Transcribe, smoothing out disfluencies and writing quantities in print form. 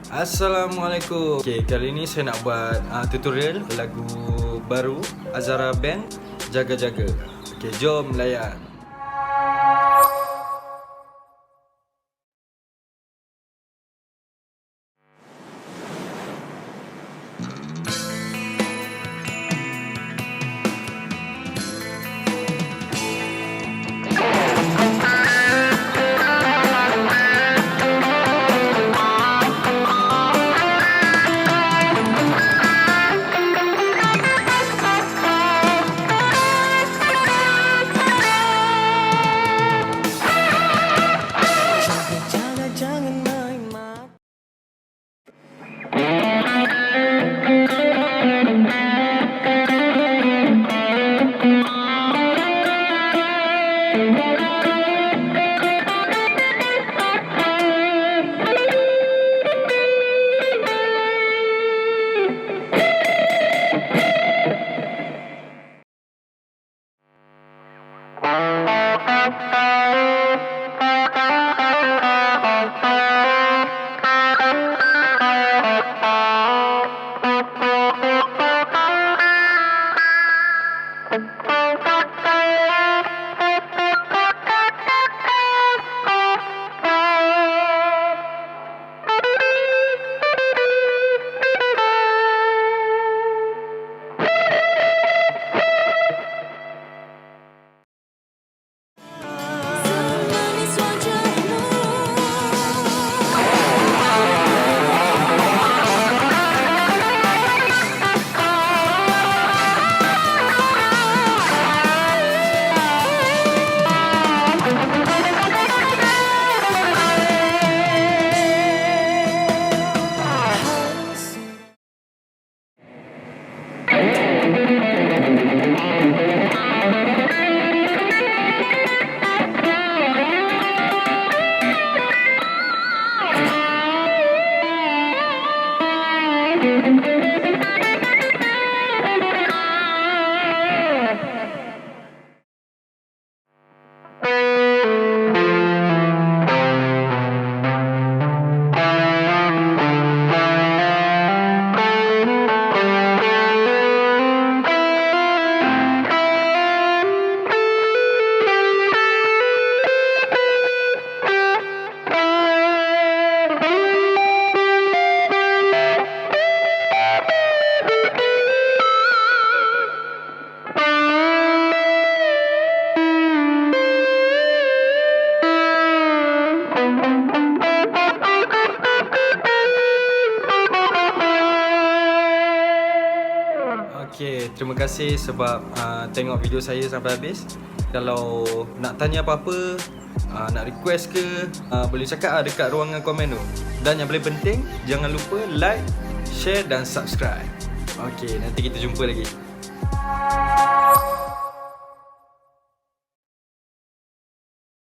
Assalamualaikum. Okay, kali ni saya nak buat tutorial lagu baru Azzara Band, Jaga Jaga. Okay, jom layan. Okay, terima kasih sebab tengok video saya sampai habis. Kalau nak tanya apa-apa, nak request ke, boleh cakap dekat ruangan komen tu. Dan yang paling penting, jangan lupa like, share dan subscribe. Okay, nanti kita jumpa lagi.